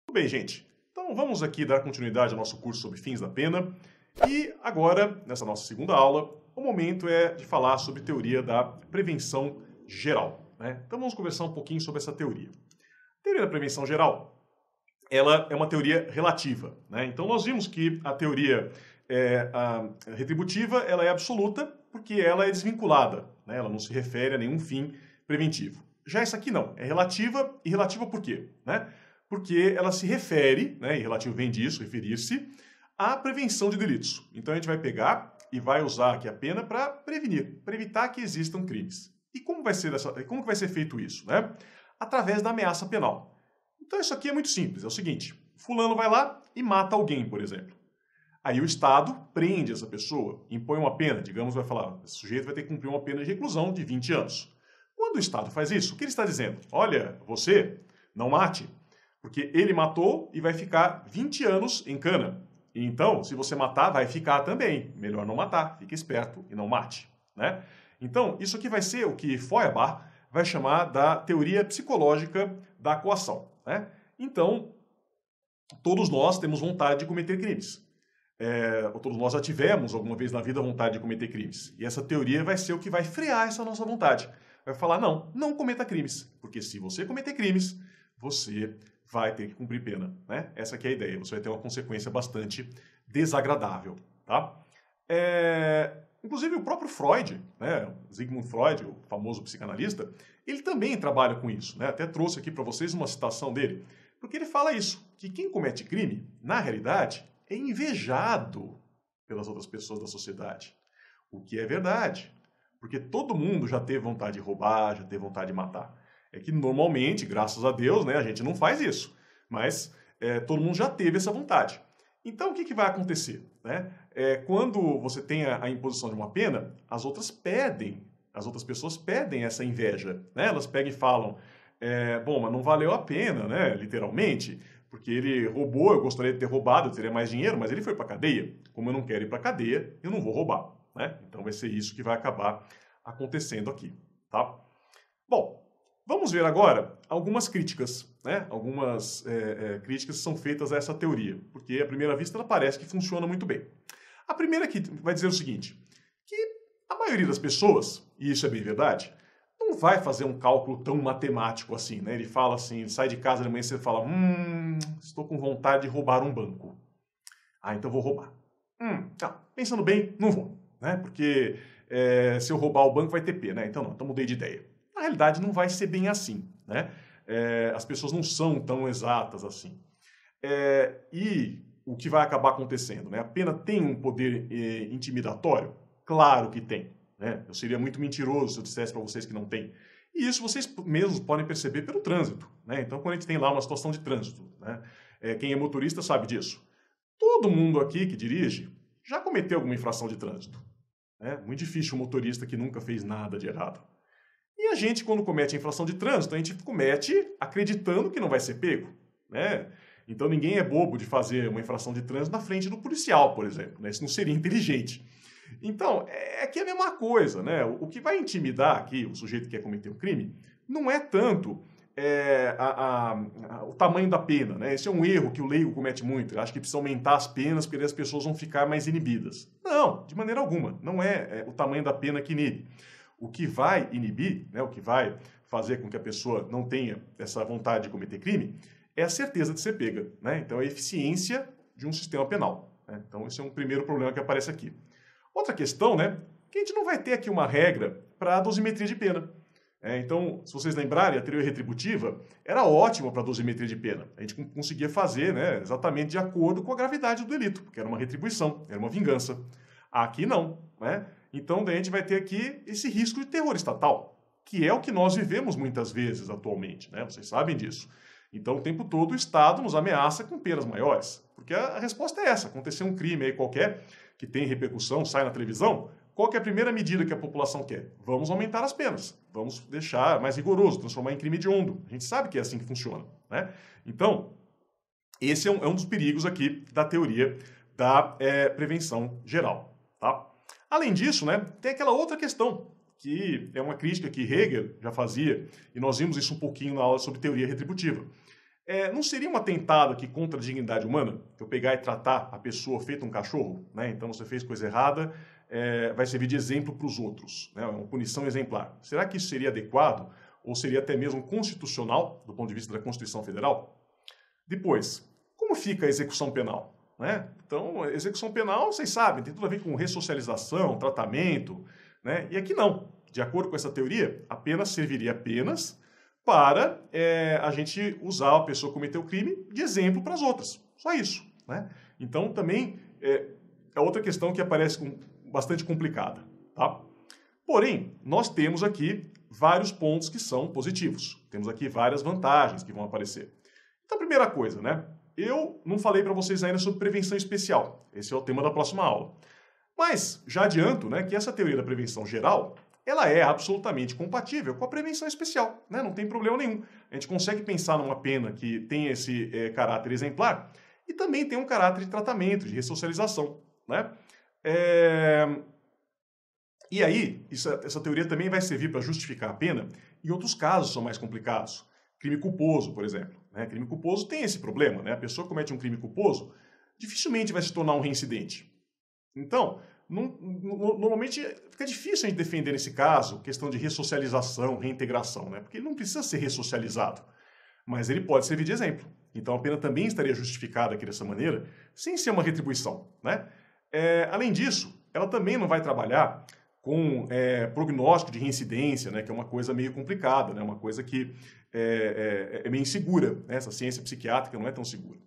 Tudo bem, gente. Então vamos aqui dar continuidade ao nosso curso sobre fins da pena. E agora, nessa nossa segunda aula, o momento é de falar sobre teoria da prevenção geral, né? Então vamos conversar um pouquinho sobre essa teoria. A teoria da prevenção geral, ela é uma teoria relativa, né? Então nós vimos que a teoria retributiva ela é absoluta porque ela é desvinculada, né? Ela não se refere a nenhum fim preventivo. Já essa aqui não, é relativa, e relativa por quê? Né? Porque ela se refere, né, e relativo vem disso, referir-se, à prevenção de delitos. Então a gente vai pegar e vai usar aqui a pena para prevenir, para evitar que existam crimes. E como que vai ser feito isso? Né? Através da ameaça penal. Então isso aqui é muito simples, é o seguinte, fulano vai lá e mata alguém, por exemplo. Aí o Estado prende essa pessoa, impõe uma pena, digamos, vai falar, esse sujeito vai ter que cumprir uma pena de reclusão de 20 anos. Quando o Estado faz isso, o que ele está dizendo? Olha, você não mate, porque ele matou e vai ficar 20 anos em cana. Então, se você matar, vai ficar também. Melhor não matar, fique esperto e não mate, né? Então, isso aqui vai ser o que Feuerbach vai chamar da teoria psicológica da coação, né? Então, todos nós temos vontade de cometer crimes. Ou todos nós já tivemos alguma vez na vida vontade de cometer crimes. E essa teoria vai ser o que vai frear essa nossa vontade. Vai falar, não cometa crimes. Porque se você cometer crimes, você vai ter que cumprir pena, né? Essa aqui é a ideia. Você vai ter uma consequência bastante desagradável, tá? Inclusive o próprio Freud, né? Sigmund Freud, o famoso psicanalista, ele também trabalha com isso, né? Até trouxe aqui para vocês uma citação dele, porque ele fala isso, que quem comete crime, na realidade, é invejado pelas outras pessoas da sociedade. O que é verdade, porque todo mundo já teve vontade de roubar, já teve vontade de matar. É que normalmente, graças a Deus, né, a gente não faz isso. Mas todo mundo já teve essa vontade. Então, o que vai acontecer? Né? Quando você tem a imposição de uma pena, as outras pessoas pedem essa inveja. Né? Elas pegam e falam, bom, mas não valeu a pena, né, literalmente, porque ele roubou, eu gostaria de ter roubado, eu teria mais dinheiro, mas ele foi para a cadeia. Como eu não quero ir para a cadeia, eu não vou roubar. Né? Então, vai ser isso que vai acabar acontecendo aqui. Tá? Bom, vamos ver agora algumas críticas, né? Algumas críticas que são feitas a essa teoria, porque à primeira vista ela parece que funciona muito bem. A primeira aqui vai dizer o seguinte, que a maioria das pessoas, e isso é bem verdade, não vai fazer um cálculo tão matemático assim, né? Ele fala assim, ele sai de casa de manhã e você fala, estou com vontade de roubar um banco. Ah, então vou roubar. Não, pensando bem, não vou, né? Porque se eu roubar o banco vai ter pena, né? Então não, então mudei de ideia. Na realidade, não vai ser bem assim, né? As pessoas não são tão exatas assim. E o que vai acabar acontecendo? Né? A pena tem um poder intimidatório? Claro que tem. Né? Eu seria muito mentiroso se eu dissesse para vocês que não tem. E isso vocês mesmos podem perceber pelo trânsito. Né? Então, quando a gente tem lá uma situação de trânsito, né? Quem é motorista sabe disso. Todo mundo aqui que dirige já cometeu alguma infração de trânsito. Né? Muito difícil um motorista que nunca fez nada de errado. E a gente, quando comete a infração de trânsito, a gente comete acreditando que não vai ser pego, né? Então ninguém é bobo de fazer uma infração de trânsito na frente do policial, por exemplo, né? Isso não seria inteligente. Então, é que é a mesma coisa, né? O que vai intimidar aqui o sujeito que quer cometer um crime não é tanto o tamanho da pena, né? Esse é um erro que o leigo comete muito. Eu acho que precisa aumentar as penas porque as pessoas vão ficar mais inibidas. Não, de maneira alguma. Não é o tamanho da pena que inibe. O que vai inibir, né, o que vai fazer com que a pessoa não tenha essa vontade de cometer crime, é a certeza de ser pega. Né? Então, é a eficiência de um sistema penal. Né? Então, esse é um primeiro problema que aparece aqui. Outra questão, né, que a gente não vai ter aqui uma regra para a dosimetria de pena. Então, se vocês lembrarem, a teoria retributiva era ótima para a dosimetria de pena. A gente conseguia fazer, né, exatamente de acordo com a gravidade do delito, porque era uma retribuição, era uma vingança. Aqui não, né? Então, daí a gente vai ter aqui esse risco de terror estatal, que é o que nós vivemos muitas vezes atualmente, né? Vocês sabem disso. Então, o tempo todo o Estado nos ameaça com penas maiores, porque a resposta é essa. Acontecer um crime aí qualquer, que tem repercussão, sai na televisão, qual que é a primeira medida que a população quer? Vamos aumentar as penas, vamos deixar mais rigoroso, transformar em crime hediondo. A gente sabe que é assim que funciona, né? Então, esse é um dos perigos aqui da teoria da prevenção geral, tá? Além disso, né, tem aquela outra questão, que é uma crítica que Hegel já fazia, e nós vimos isso um pouquinho na aula sobre teoria retributiva. não seria um atentado aqui contra a dignidade humana? Eu pegar e tratar a pessoa feito um cachorro, né? Então você fez coisa errada, vai servir de exemplo para os outros, né? Uma punição exemplar. Será que isso seria adequado ou seria até mesmo constitucional, do ponto de vista da Constituição Federal? Depois, como fica a execução penal? Né? Então, a execução penal, vocês sabem, tem tudo a ver com ressocialização, tratamento, né? E aqui não. De acordo com essa teoria, a pena serviria apenas para a gente usar a pessoa que cometeu o crime de exemplo para as outras. Só isso. Né? Então, também é outra questão que aparece bastante complicada. Tá? Porém, nós temos aqui vários pontos que são positivos. Temos aqui várias vantagens que vão aparecer. Então, a primeira coisa, né? Eu não falei para vocês ainda sobre prevenção especial. Esse é o tema da próxima aula. Mas já adianto, né, que essa teoria da prevenção geral, ela é absolutamente compatível com a prevenção especial, né? Não tem problema nenhum. A gente consegue pensar numa pena que tem esse caráter exemplar e também tem um caráter de tratamento, de ressocialização, né? E aí, essa teoria também vai servir para justificar a pena em outros casos que são mais complicados. Crime culposo, por exemplo. Né? Crime culposo tem esse problema, né? A pessoa que comete um crime culposo dificilmente vai se tornar um reincidente. Então, normalmente fica difícil a gente defender nesse caso questão de ressocialização, reintegração, né? Porque ele não precisa ser ressocializado, mas ele pode servir de exemplo. Então a pena também estaria justificada aqui dessa maneira, sem ser uma retribuição, né? Além disso, ela também não vai trabalhar com prognóstico de reincidência, né? Que é uma coisa meio complicada, né? Uma coisa que é meio insegura, né? Essa ciência psiquiátrica não é tão segura.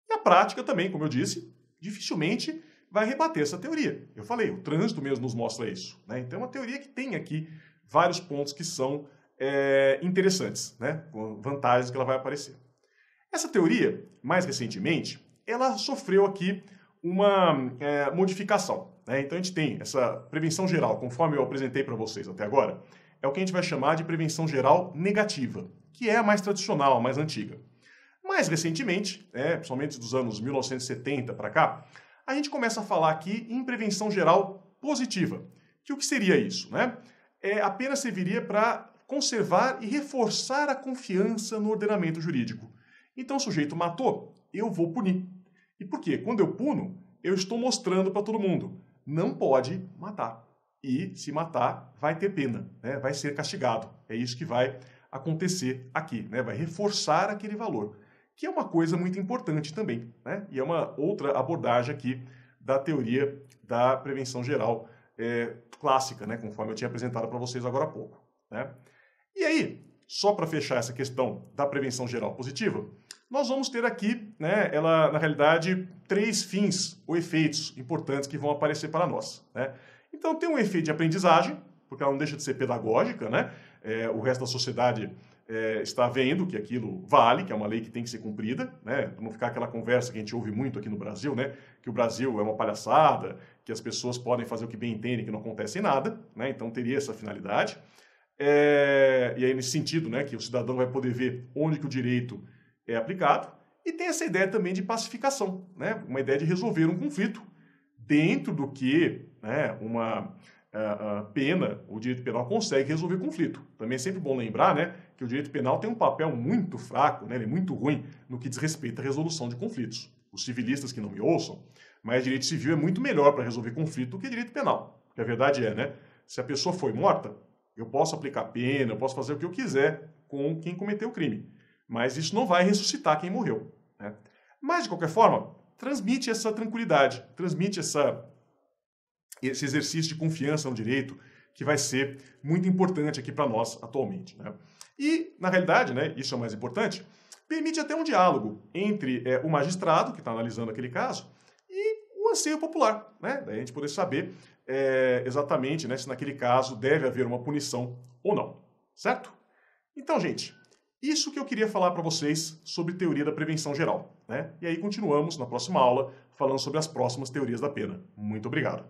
E a prática também, como eu disse, dificilmente vai rebater essa teoria. Eu falei, o trânsito mesmo nos mostra isso. Né? Então é uma teoria que tem aqui vários pontos que são interessantes, né? Com vantagens que ela vai aparecer. Essa teoria, mais recentemente, ela sofreu aqui uma modificação. Né? Então a gente tem essa prevenção geral, conforme eu apresentei para vocês até agora, é o que a gente vai chamar de prevenção geral negativa, que é a mais tradicional, a mais antiga. Mais recentemente, principalmente dos anos 1970 para cá, a gente começa a falar aqui em prevenção geral positiva. Que o que seria isso? Né? Apenas serviria para conservar e reforçar a confiança no ordenamento jurídico. Então o sujeito matou, eu vou punir. E por quê? Quando eu puno, eu estou mostrando para todo mundo, não pode matar. E se matar, vai ter pena, né? Vai ser castigado. É isso que vai acontecer aqui, né? Vai reforçar aquele valor, que é uma coisa muito importante também, né? E é uma outra abordagem aqui da teoria da prevenção geral clássica, né? Conforme eu tinha apresentado para vocês agora há pouco, né? E aí, só para fechar essa questão da prevenção geral positiva, nós vamos ter aqui, né, ela, na realidade, 3 fins ou efeitos importantes que vão aparecer para nós, né? Então, tem um efeito de aprendizagem, porque ela não deixa de ser pedagógica, né? O resto da sociedade está vendo que aquilo vale, que é uma lei que tem que ser cumprida, né? Para não ficar aquela conversa que a gente ouve muito aqui no Brasil, né? Que o Brasil é uma palhaçada, que as pessoas podem fazer o que bem entendem, que não acontece nada, né? Então, teria essa finalidade. E aí, nesse sentido, né, que o cidadão vai poder ver onde que o direito é aplicado. E tem essa ideia também de pacificação, né? Uma ideia de resolver um conflito dentro do que, né, uma pena, o direito penal consegue resolver conflito. Também é sempre bom lembrar, né, que o direito penal tem um papel muito fraco, né, ele é muito ruim no que diz respeito à resolução de conflitos. Os civilistas que não me ouçam, mas direito civil é muito melhor para resolver conflito do que direito penal. Porque a verdade é, né, se a pessoa foi morta, eu posso aplicar pena, eu posso fazer o que eu quiser com quem cometeu o crime. Mas isso não vai ressuscitar quem morreu, né? Mas, de qualquer forma, transmite essa tranquilidade, transmite esse exercício de confiança no direito, que vai ser muito importante aqui para nós atualmente, né? E, na realidade, né, isso é o mais importante, permite até um diálogo entre o magistrado, que está analisando aquele caso, e o anseio popular, né? Daí a gente poder saber exatamente, né, se naquele caso deve haver uma punição ou não, certo? Então, gente, isso que eu queria falar para vocês sobre teoria da prevenção geral, né? E aí continuamos na próxima aula falando sobre as próximas teorias da pena. Muito obrigado.